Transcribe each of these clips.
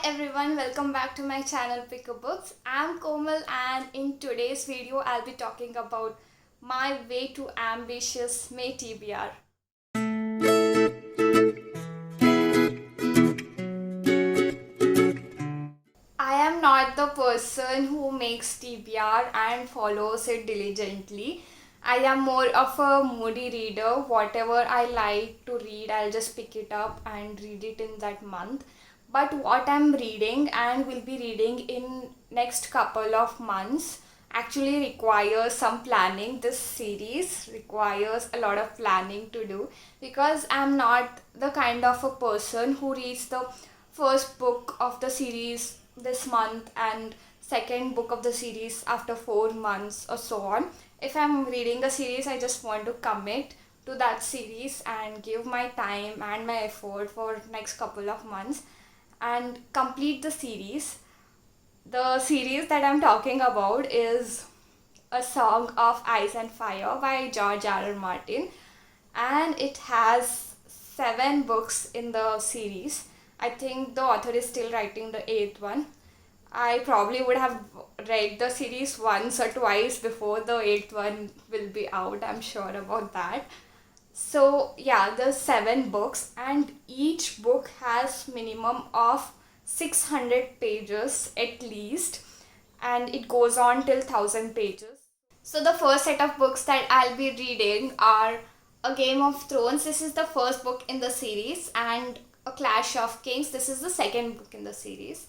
everyone, welcome back to my channel Pick a Books. I'm Komal and in today's video I'll be talking about my way to ambitious May TBR. I am not the person who makes TBR and follows it diligently. I am more of a moody reader. Whatever I like to read, I'll just pick it up and read it in that month. But what I'm reading and will be reading in next couple of months actually requires some planning. This series requires a lot of planning to do because I'm not the kind of a person who reads the first book of the series this month and second book of the series after 4 months or so on. If I'm reading a series, I just want to commit to that series and give my time and my effort for next couple of months and complete the series. The series that I'm talking about is A Song of Ice and Fire by George R.R. Martin, and it has 7 books in the series. I think the author is still writing the 8th one. I probably would have read the series once or twice before the 8th one will be out. I'm sure about that. So yeah, there's 7 books and each book has minimum of 600 pages at least, and it goes on till 1000 pages. So the first set of books that I'll be reading are A Game of Thrones. This is the first book in the series, and A Clash of Kings. This is the second book in the series.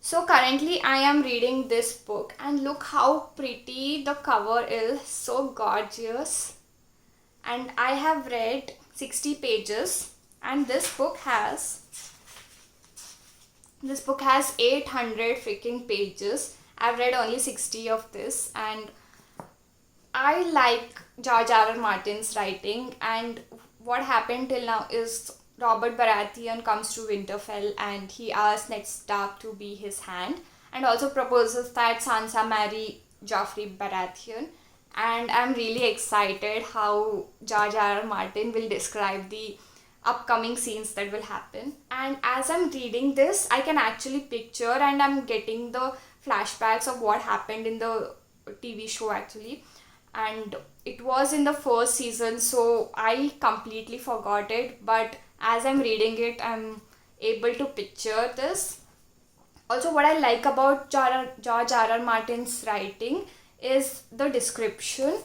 So currently I am reading this book and look how pretty the cover is. So gorgeous. And I have read 60 pages and this book has 800 freaking pages. I've read only 60 of this, and I like George R.R. Martin's writing, and what happened till now is Robert Baratheon comes to Winterfell and he asks Ned Stark to be his hand and also proposes that Sansa marry Joffrey Baratheon. And I'm really excited how George R.R. Martin will describe the upcoming scenes that will happen. And as I'm reading this, I can actually picture and I'm getting the flashbacks of what happened in the TV show actually. And it was in the first season, so I completely forgot it, but as I'm reading it, I'm able to picture this. Also, what I like about George R.R. Martin's writing is the description.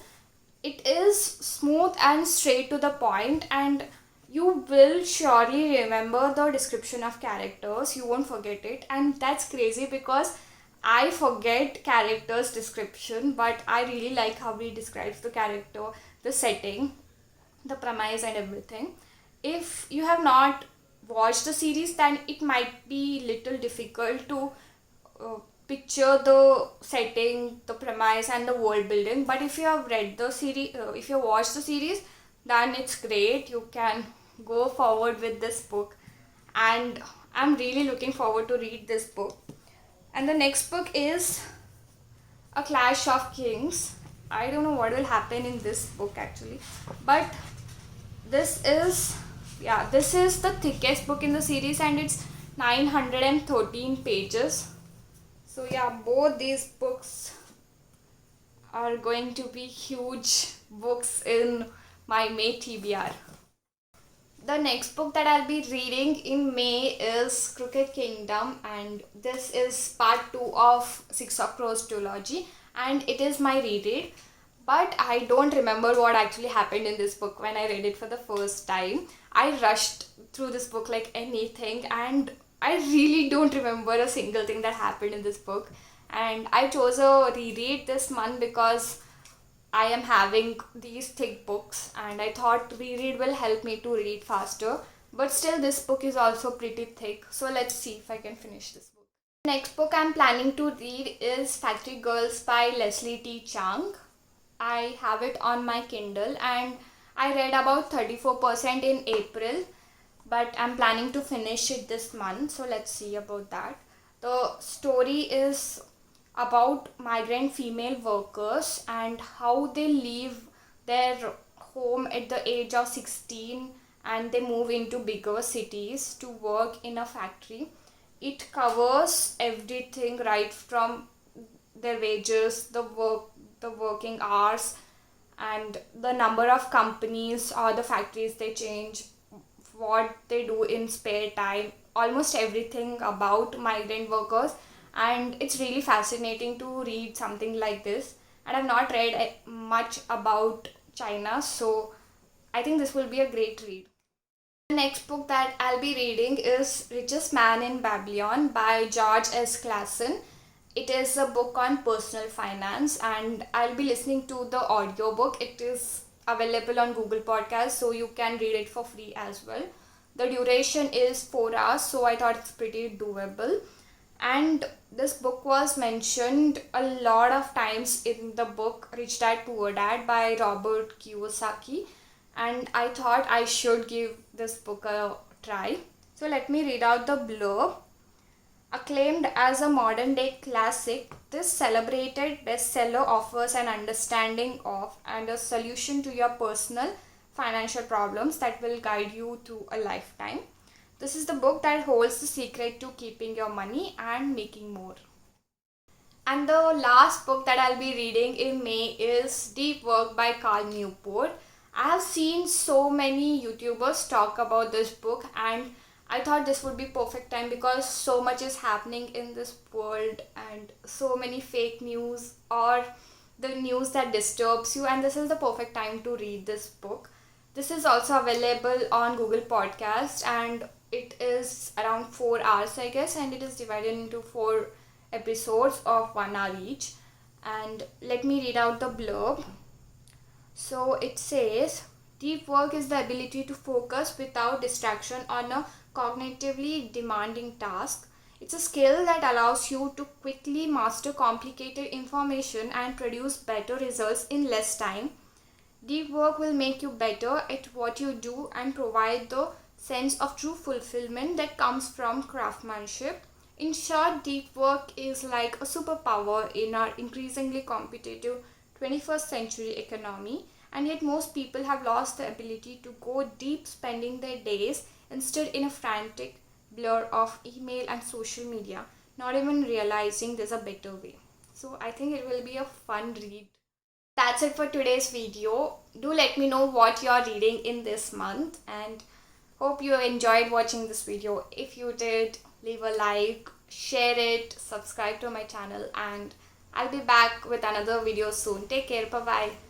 It is smooth and straight to the point, and you will surely remember the description of characters. You won't forget it, and that's crazy because I forget characters' description, but I really like how he describes the character, the setting, the premise and everything. If you have not watched the series, then it might be little difficult to picture the setting, the premise and the world building. But if you have read the series, if you watched the series, then it's great. You can go forward with this book, and I'm really looking forward to read this book. And the next book is A Clash of Kings. I don't know what will happen in this book actually, but this is the thickest book in the series and it's 913 pages. So yeah, both these books are going to be huge books in my May TBR. The next book that I'll be reading in May is Crooked Kingdom, and this is part 2 of Six of Crows trilogy, and it is my reread. But I don't remember what actually happened in this book when I read it for the first time. I rushed through this book like anything, and I really don't remember a single thing that happened in this book. And I chose a reread this month because I am having these thick books and I thought reread will help me to read faster. But still this book is also pretty thick. So let's see if I can finish this book. The next book I'm planning to read is Factory Girls by Leslie T. Chung. I have it on my Kindle and I read about 34% in April. But I'm planning to finish it this month. So let's see about that. The story is about migrant female workers and how they leave their home at the age of 16 and they move into bigger cities to work in a factory. It covers everything right from their wages, the working hours, and the number of companies or the factories they change, what they do in spare time, almost everything about migrant workers. And it's really fascinating to read something like this. And I've not read much about China, so I think this will be a great read. The next book that I'll be reading is Richest Man in Babylon by George S. Clason. It is a book on personal finance, and I'll be listening to the audiobook. It is available on Google Podcasts, so you can read it for free as well. The duration is 4 hours, so I thought it's pretty doable. And this book was mentioned a lot of times in the book Rich Dad Poor Dad by Robert Kiyosaki, and I thought I should give this book a try. So let me read out the blurb. Acclaimed as a modern day classic, this celebrated bestseller offers an understanding of and a solution to your personal financial problems that will guide you through a lifetime. This is the book that holds the secret to keeping your money and making more. And the last book that I'll be reading in May is Deep Work by Carl Newport. I have seen so many YouTubers talk about this book, and I thought this would be perfect time because so much is happening in this world and so many fake news or the news that disturbs you, and this is the perfect time to read this book. This is also available on Google Podcast, and it is around 4 hours I guess, and it is divided into 4 episodes of 1 hour each. And let me read out the blurb. So it says, deep work is the ability to focus without distraction on a cognitively demanding task. It's a skill that allows you to quickly master complicated information and produce better results in less time. Deep work will make you better at what you do and provide the sense of true fulfillment that comes from craftsmanship. In short, deep work is like a superpower in our increasingly competitive 21st century economy, and yet most people have lost the ability to go deep, spending their days instead in a frantic blur of email and social media, not even realizing there's a better way. So I think it will be a fun read. That's it for today's video. Do let me know what you're reading in this month, and hope you enjoyed watching this video. If you did, leave a like, share it, subscribe to my channel, and I'll be back with another video soon. Take care. Bye bye.